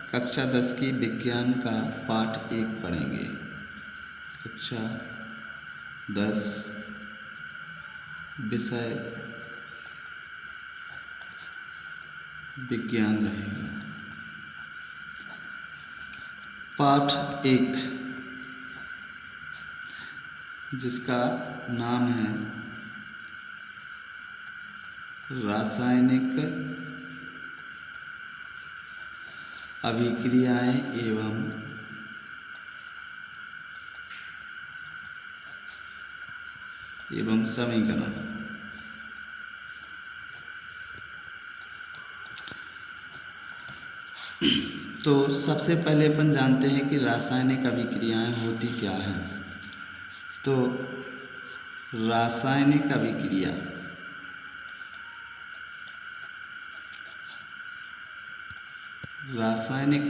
कक्षा 10 की विज्ञान का पाठ 1 पढ़ेंगे। कक्षा 10 विषय विज्ञान रहेगा। पाठ 1 जिसका नाम है रासायनिक अभिक्रियाएं एवं समीकरण। तो सबसे पहले अपन जानते हैं कि रासायनिक अभिक्रियाएं होती क्या हैं। तो रासायनिक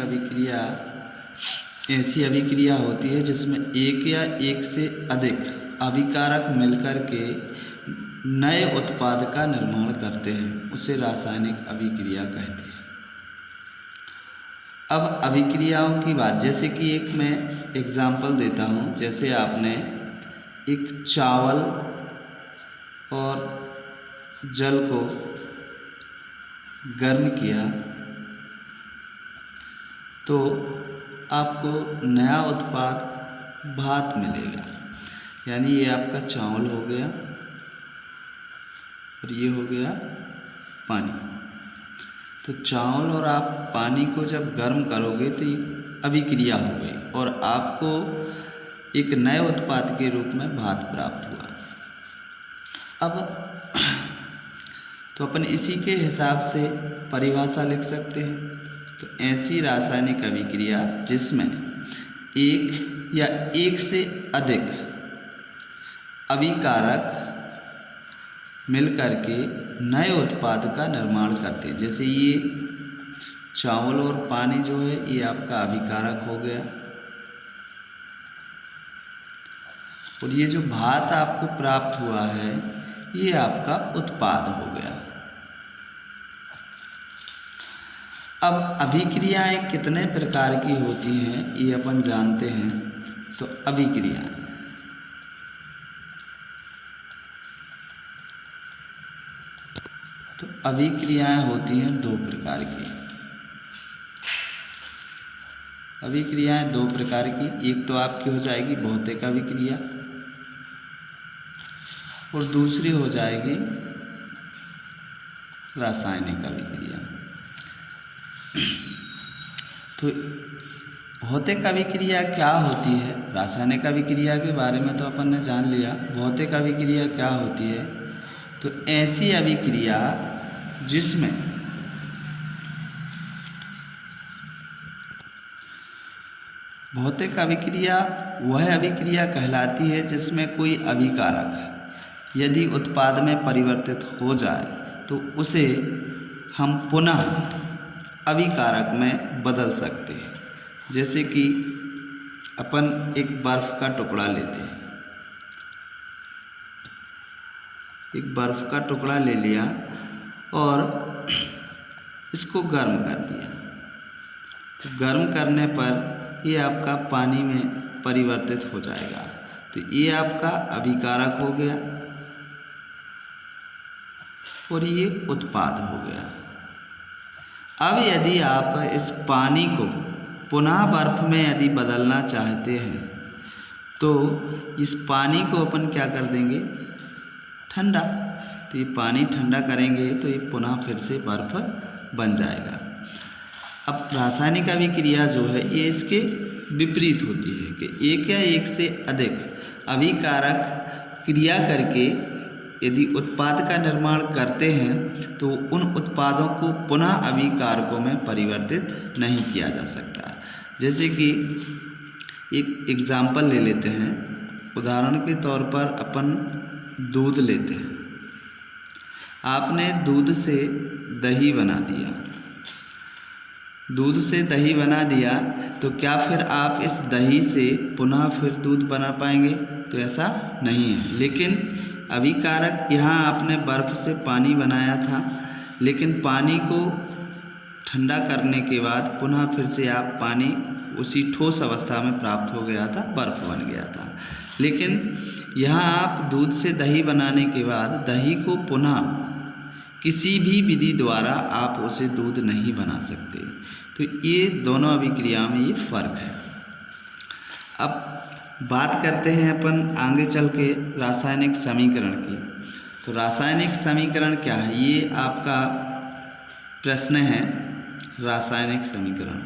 अभिक्रिया ऐसी अभिक्रिया होती है जिसमें एक या एक से अधिक अभिकारक मिलकर के नए उत्पाद का निर्माण करते हैं, उसे रासायनिक अभिक्रिया कहते हैं। अब अभिक्रियाओं की बात, जैसे कि एक मैं एग्जाम्पल देता हूँ। जैसे आपने एक चावल और जल को गर्म किया तो आपको नया उत्पाद भात मिलेगा, यानी ये आपका चावल हो गया और ये हो गया पानी। तो चावल और आप पानी को जब गर्म करोगे तो ये अभिक्रिया हो गई और आपको एक नए उत्पाद के रूप में भात प्राप्त हुआ। अब तो अपन इसी के हिसाब से परिभाषा लिख सकते हैं। तो ऐसी रासायनिक अभिक्रिया जिसमें एक या एक से अधिक अभिकारक मिलकर के नए उत्पाद का निर्माण करते हैं। जैसे ये चावल और पानी जो है ये आपका अभिकारक हो गया और ये जो भात आपको प्राप्त हुआ है ये आपका उत्पाद हो गया। अब अभिक्रियाएं कितने प्रकार की होती हैं ये अपन जानते हैं। तो अभिक्रियाएं होती हैं 2 प्रकार की। अभिक्रियाएं 2 प्रकार की, एक तो आपकी हो जाएगी भौतिक अभिक्रिया और दूसरी हो जाएगी रासायनिक अभिक्रिया। तो भौतिक अभिक्रिया क्या होती है? रासायनिक अभिक्रिया के बारे में तो अपन ने जान लिया। भौतिक अभिक्रिया क्या होती है? तो ऐसी अभिक्रिया जिसमें भौतिक अभिक्रिया वह अभिक्रिया कहलाती है जिसमें कोई अभिकारक यदि उत्पाद में परिवर्तित हो जाए तो उसे हम पुनः अभिकारक में बदल सकते हैं। जैसे कि अपन एक बर्फ़ का टुकड़ा लेते हैं, एक बर्फ़ का टुकड़ा ले लिया और इसको गर्म कर दिया। तो गर्म करने पर ये आपका पानी में परिवर्तित हो जाएगा, तो ये आपका अभिकारक हो गया और ये उत्पाद हो गया। अब यदि आप इस पानी को पुनः बर्फ़ में यदि बदलना चाहते हैं तो इस पानी को अपन क्या कर देंगे? ठंडा। तो ये पानी ठंडा करेंगे तो ये पुनः फिर से बर्फ़ बन जाएगा। अब रासायनिक अभिक्रिया जो है ये इसके विपरीत होती है कि एक या एक से अधिक अभिकारक क्रिया करके यदि उत्पाद का निर्माण करते हैं तो उन उत्पादों को पुनः अभिकारकों में परिवर्तित नहीं किया जा सकता। जैसे कि एक एग्जाम्पल ले लेते हैं। उदाहरण के तौर पर अपन दूध लेते हैं। आपने दूध से दही बना दिया। दूध से दही बना दिया तो क्या फिर आप इस दही से पुनः फिर दूध बना पाएंगे? तो ऐसा नहीं है। लेकिन अभिकारक यहाँ आपने बर्फ़ से पानी बनाया था, लेकिन पानी को ठंडा करने के बाद पुनः फिर से आप पानी उसी ठोस अवस्था में प्राप्त हो गया था, बर्फ़ बन गया था। लेकिन यहाँ आप दूध से दही बनाने के बाद दही को पुनः किसी भी विधि द्वारा आप उसे दूध नहीं बना सकते। तो ये दोनों अभिक्रियाओं में ये फ़र्क है। अब बात करते हैं अपन आगे चल के रासायनिक समीकरण की। तो रासायनिक समीकरण क्या है, ये आपका प्रश्न है। रासायनिक समीकरण,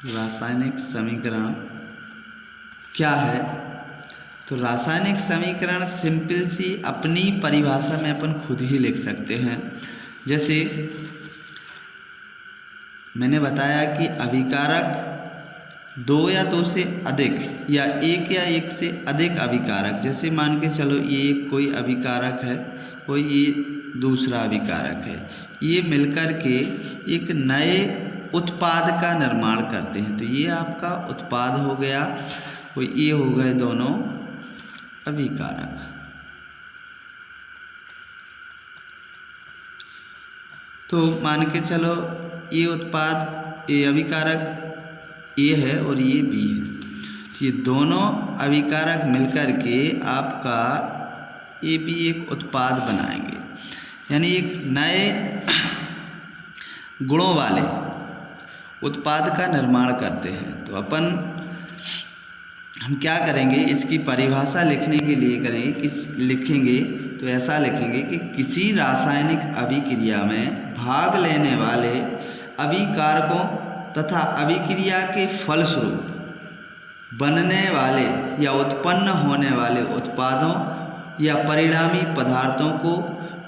रासायनिक समीकरण क्या है? तो रासायनिक समीकरण सिंपल सी अपनी परिभाषा में अपन खुद ही लिख सकते हैं। जैसे मैंने बताया कि अभिकारक दो या दो से अधिक या एक से अधिक अभिकारक, जैसे मान के चलो ये कोई अभिकारक है और ये दूसरा अभिकारक है, ये मिलकर के एक नए उत्पाद का निर्माण करते हैं। तो ये आपका उत्पाद हो गया और ये हो गए दोनों अभिकारक। तो मान के चलो ये उत्पाद, ये अभिकारक ए है और ये बी है। तो ये दोनों अभिकारक मिलकर के आपका ये भी एक उत्पाद बनाएंगे, यानी एक नए गुणों वाले उत्पाद का निर्माण करते हैं। तो अपन हम क्या करेंगे, इसकी परिभाषा लिखने के लिए करेंगे लिखेंगे तो ऐसा लिखेंगे कि किसी रासायनिक अभिक्रिया में भाग लेने वाले अभिकारकों तथा अभिक्रिया के फलस्वरूप बनने वाले या उत्पन्न होने वाले उत्पादों या परिणामी पदार्थों को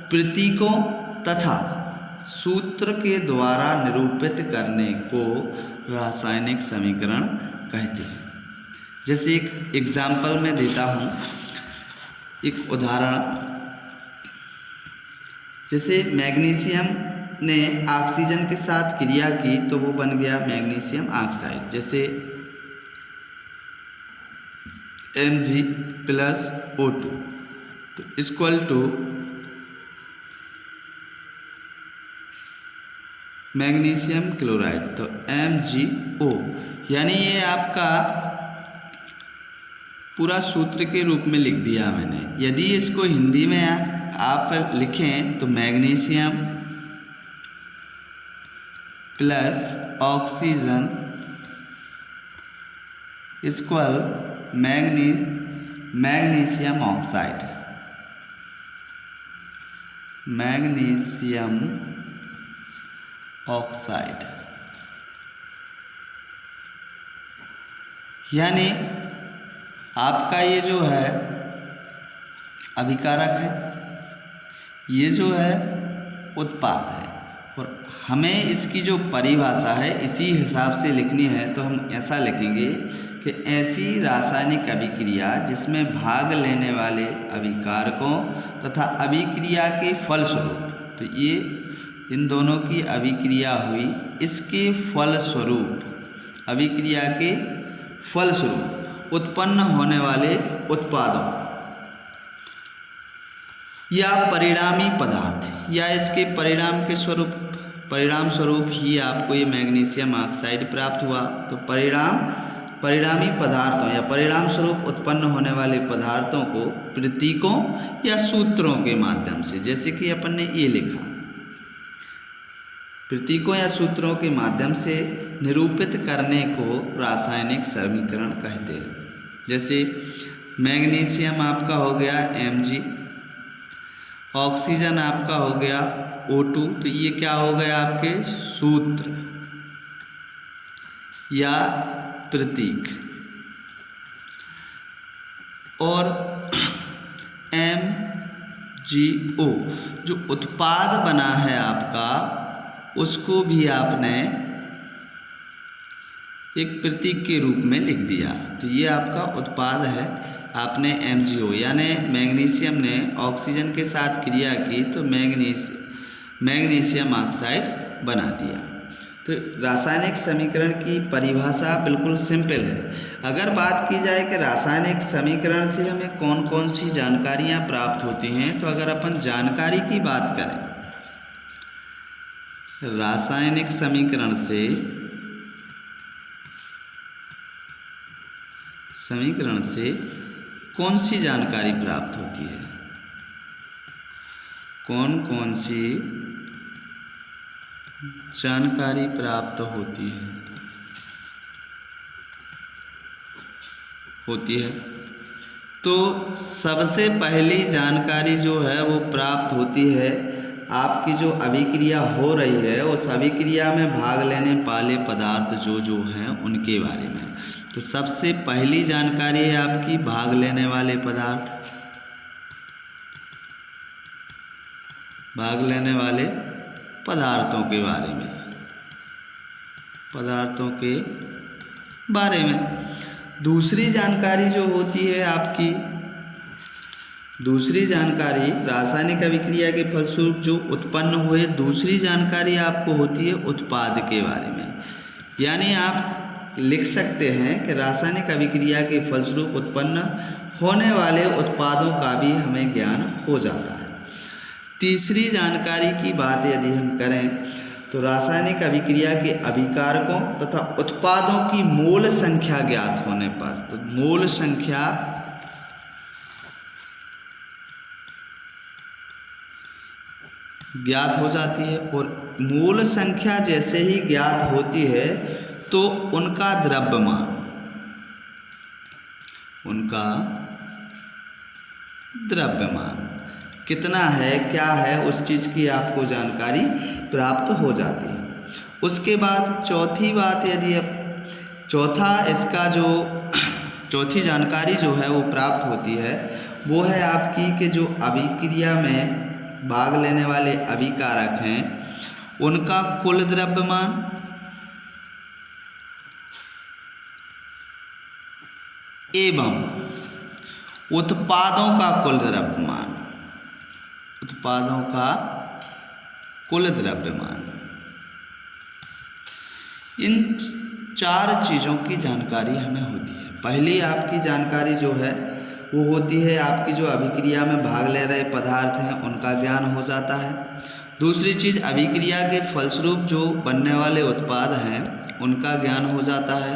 प्रतीकों तथा सूत्र के द्वारा निरूपित करने को रासायनिक समीकरण कहते हैं। जैसे एक एग्जाम्पल मैं देता हूँ, एक उदाहरण। जैसे मैग्नीशियम ने ऑक्सीजन के साथ क्रिया की तो वो बन गया मैग्नीशियम ऑक्साइड। जैसे Mg+O2 तो इक्वल टू मैग्नीशियम क्लोराइड, तो MgO, यानी ये आपका पूरा सूत्र के रूप में लिख दिया मैंने। यदि इसको हिंदी में आप लिखें तो magnesium plus oxygen equal magnesium oxide, magnesium oxide, यानी आपका ये जो है अभिकारक है, ये जो है उत्पाद है, और हमें इसकी जो परिभाषा है इसी हिसाब से लिखनी है। तो हम ऐसा लिखेंगे कि ऐसी रासायनिक अभिक्रिया जिसमें भाग लेने वाले अभिकारकों तथा अभिक्रिया के फलस्वरूप, तो ये इन दोनों की अभिक्रिया हुई, इसके फलस्वरूप, अभिक्रिया के फलस्वरूप उत्पन्न होने वाले उत्पादों या परिणामी पदार्थ या इसके परिणाम स्वरूप ही आपको ये मैग्नीशियम ऑक्साइड प्राप्त हुआ। तो परिणामी पदार्थों या परिणाम स्वरूप उत्पन्न होने वाले पदार्थों को प्रतीकों या सूत्रों के माध्यम से, जैसे कि अपन ने ये लिखा, प्रतीकों या सूत्रों के माध्यम से निरूपित करने को रासायनिक समीकरण कहते हैं। जैसे मैग्नीशियम आपका हो गया Mg, ऑक्सीजन आपका हो गया O2, तो ये क्या हो गया आपके सूत्र या प्रतीक, और MgO जो उत्पाद बना है आपका, उसको भी आपने एक प्रतीक के रूप में लिख दिया। तो ये आपका उत्पाद है, आपने MgO यानी मैग्नीशियम ने ऑक्सीजन के साथ क्रिया की तो मैग्नीशियम ऑक्साइड बना दिया। तो रासायनिक समीकरण की परिभाषा बिल्कुल सिंपल है। अगर बात की जाए कि रासायनिक समीकरण से हमें कौन कौन सी जानकारियाँ प्राप्त होती हैं, तो अगर अपन जानकारी की बात करें रासायनिक समीकरण से कौन सी जानकारी प्राप्त होती है? कौन कौन सी जानकारी प्राप्त होती है? तो सबसे पहली जानकारी जो है वो प्राप्त होती है आपकी जो अभिक्रिया हो रही है उस अभिक्रिया में भाग लेने वाले पदार्थ जो हैं उनके बारे में। तो सबसे पहली जानकारी है आपकी भाग लेने वाले पदार्थ, भाग लेने वाले पदार्थों के बारे में। दूसरी जानकारी जो होती है आपकी, दूसरी जानकारी रासायनिक अभिक्रिया के फलस्वरूप जो उत्पन्न हुए दूसरी जानकारी आपको होती है उत्पाद के बारे में। यानी आप लिख सकते हैं कि रासायनिक अभिक्रिया के फलस्वरूप उत्पन्न होने वाले उत्पादों का भी हमें ज्ञान हो जाता है। तीसरी जानकारी की बात यदि हम करें तो रासायनिक अभिक्रिया के अभिकारकों तथा उत्पादों की मोल संख्या ज्ञात होने पर, तो मोल संख्या ज्ञात हो जाती है और मोल संख्या जैसे ही ज्ञात होती है तो उनका द्रव्यमान, कितना है, क्या है, उस चीज़ की आपको जानकारी प्राप्त हो जाती है। उसके बाद चौथी बात यदि चौथी जानकारी जो है वो प्राप्त होती है वो है आपकी कि जो अभिक्रिया में भाग लेने वाले अभिकारक हैं उनका कुल द्रव्यमान एवं उत्पादों का कुल द्रव्यमान, इन चार चीज़ों की जानकारी हमें होती है। पहली आपकी जानकारी जो है वो होती है आपकी जो अभिक्रिया में भाग ले रहे पदार्थ हैं उनका ज्ञान हो जाता है। दूसरी चीज़ अभिक्रिया के फलस्वरूप जो बनने वाले उत्पाद हैं उनका ज्ञान हो जाता है।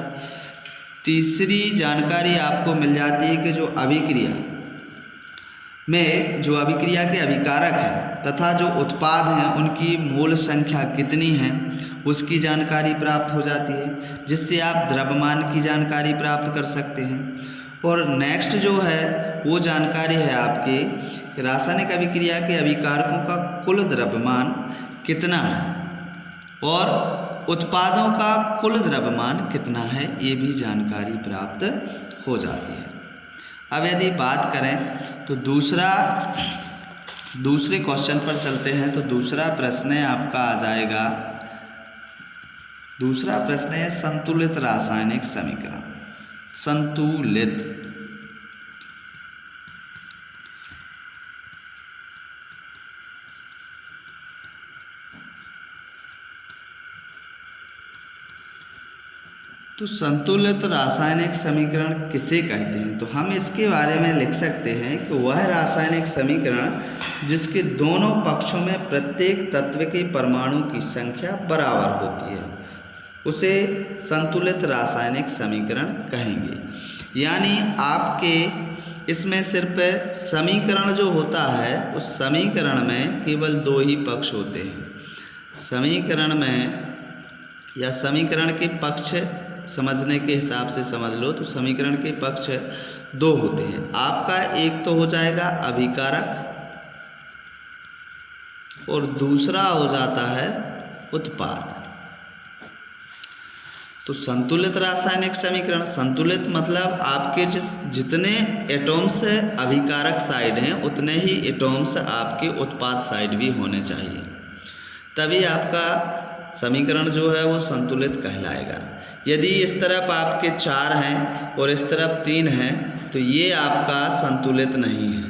तीसरी जानकारी आपको मिल जाती है कि जो अभिक्रिया में जो अभिक्रिया के अभिकारक हैं तथा जो उत्पाद हैं उनकी मोल संख्या कितनी है उसकी जानकारी प्राप्त हो जाती है, जिससे आप द्रव्यमान की जानकारी प्राप्त कर सकते हैं। और नेक्स्ट जो है वो जानकारी है आपकी रासायनिक अभिक्रिया के अभिकारकों का कुल द्रव्यमान कितना है और उत्पादों का कुल द्रव्यमान कितना है, ये भी जानकारी प्राप्त हो जाती है। अब यदि बात करें तो दूसरे क्वेश्चन पर चलते हैं। तो दूसरा प्रश्न आपका आ जाएगा, दूसरा प्रश्न है संतुलित रासायनिक समीकरण। संतुलित तो संतुलित रासायनिक समीकरण किसे कहते हैं? तो हम इसके बारे में लिख सकते हैं कि वह रासायनिक समीकरण जिसके दोनों पक्षों में प्रत्येक तत्व के परमाणु की संख्या बराबर होती है उसे संतुलित रासायनिक समीकरण कहेंगे। यानी आपके इसमें सिर्फ समीकरण जो होता है उस समीकरण में केवल दो ही पक्ष होते हैं। समीकरण में या समीकरण के पक्ष समझने के हिसाब से समझ लो तो समीकरण के पक्ष दो होते हैं। आपका एक तो हो जाएगा अभिकारक और दूसरा हो जाता है उत्पाद। तो संतुलित रासायनिक समीकरण, संतुलित मतलब आपके जितने एटॉम्स अभिकारक साइड हैं उतने ही एटॉम्स आपके उत्पाद साइड भी होने चाहिए, तभी आपका समीकरण जो है वो संतुलित कहलाएगा। यदि इस तरफ आपके 4 हैं और इस तरफ 3 हैं तो ये आपका संतुलित नहीं है,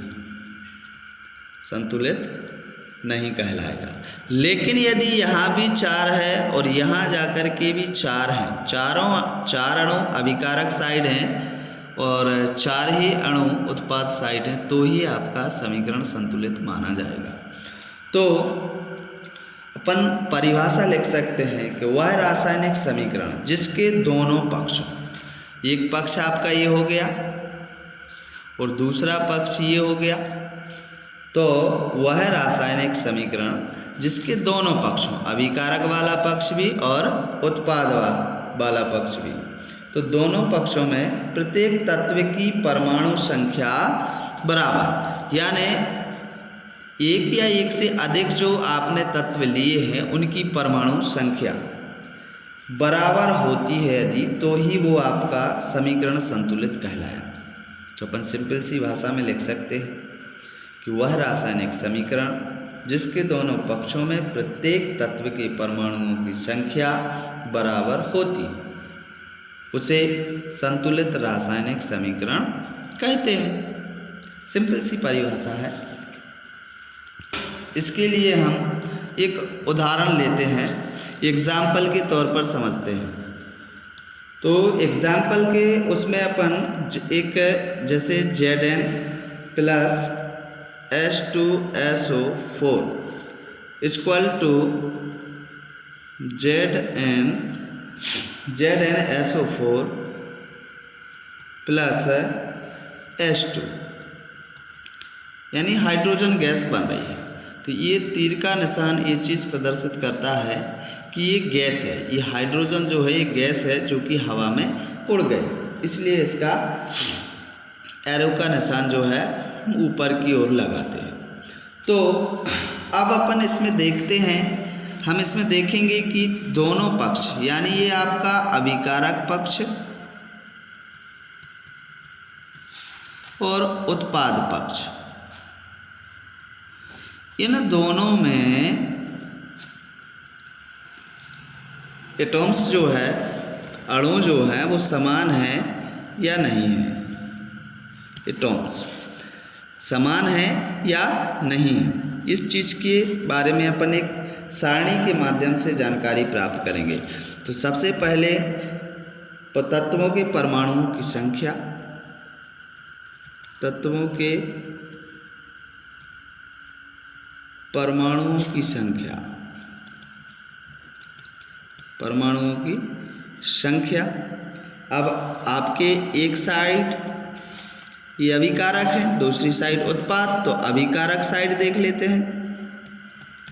संतुलित नहीं कहलाएगा। लेकिन यदि यहाँ भी 4 है और यहाँ जाकर के भी 4 हैं, चार अणु अभिकारक साइड हैं और 4 ही अणु उत्पाद साइड हैं, तो ही आपका समीकरण संतुलित माना जाएगा। तो अपन परिभाषा लिख सकते हैं कि वह रासायनिक समीकरण जिसके दोनों पक्ष, एक पक्ष आपका ये हो गया और दूसरा पक्ष ये हो गया, तो वह रासायनिक समीकरण जिसके दोनों पक्ष हों, अभिकारक वाला पक्ष भी और उत्पाद वाला पक्ष भी, तो दोनों पक्षों में प्रत्येक तत्व की परमाणु संख्या बराबर, यानी एक या एक से अधिक जो आपने तत्व लिए हैं उनकी परमाणु संख्या बराबर होती है यदि, तो ही वो आपका समीकरण संतुलित कहलाया। तो अपन सिंपल सी भाषा में लिख सकते हैं कि वह रासायनिक समीकरण जिसके दोनों पक्षों में प्रत्येक तत्व के परमाणुओं की संख्या बराबर होती, उसे संतुलित रासायनिक समीकरण कहते हैं। सिंपल सी परिभाषा है। इसके लिए हम एक उदाहरण लेते हैं, एग्जाम्पल के तौर पर समझते हैं। तो एग्जाम्पल के उसमें अपन एक जैसे Zn plus H2SO4 equal to ZnSO4 plus H2, यानी हाइड्रोजन गैस बन रही है। तो ये तीर का निशान ये चीज़ प्रदर्शित करता है कि ये गैस है, ये हाइड्रोजन जो है ये गैस है जो कि हवा में उड़ गई, इसलिए इसका एरो का निशान जो है ऊपर की ओर लगाते हैं। तो अब अपन इसमें देखते हैं, हम इसमें देखेंगे कि दोनों पक्ष, यानी ये आपका अभिकारक पक्ष और उत्पाद पक्ष, इन दोनों में एटॉम्स जो है, अणु जो है वो समान है या नहीं है, एटॉम्स समान है या नहीं, इस चीज़ के बारे में अपन एक सारणी के माध्यम से जानकारी प्राप्त करेंगे। तो सबसे पहले तत्वों के परमाणुओं की संख्या, तत्वों के परमाणुओं की संख्या, परमाणुओं की संख्या। अब आपके एक साइड ये अभिकारक है, दूसरी साइड उत्पाद, तो अभिकारक साइड देख लेते हैं,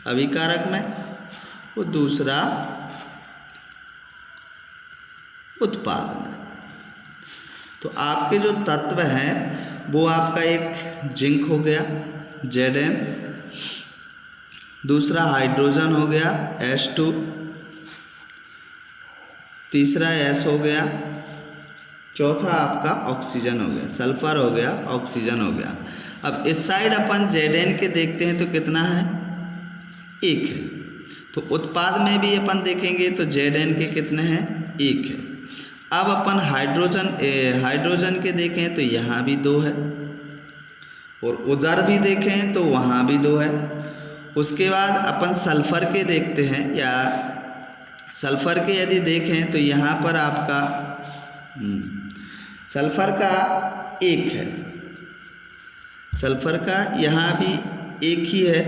अभिकारक में, वो दूसरा उत्पाद में। तो आपके जो तत्व हैं वो आपका एक जिंक हो गया Zn, दूसरा हाइड्रोजन हो गया H2, तीसरा S हो गया, चौथा आपका ऑक्सीजन हो गया, सल्फर हो गया, ऑक्सीजन हो गया। अब इस साइड अपन Zn के देखते हैं तो कितना है, एक है। तो उत्पाद में भी अपन देखेंगे तो Zn के कितने हैं, एक है। अब अपन हाइड्रोजन के देखें तो यहाँ भी 2 है, और उधर भी देखें तो वहाँ भी 2 है। उसके बाद अपन सल्फ़र के देखते हैं, या सल्फ़र के यदि देखें तो यहाँ पर आपका सल्फ़र का 1 है, सल्फ़र का यहाँ भी 1 ही है।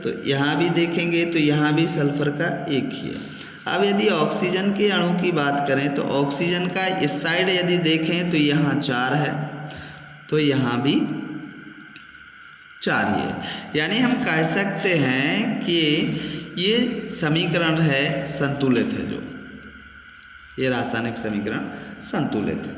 तो यहाँ भी देखेंगे तो यहाँ भी सल्फ़र का 1 ही है। अब यदि ऑक्सीजन के अणु की बात करें तो ऑक्सीजन का इस साइड यदि देखें तो यहाँ 4 है, तो यहाँ भी 4 ही है। यानी हम कह सकते हैं कि ये समीकरण है संतुलित है, जो ये रासायनिक समीकरण संतुलित है।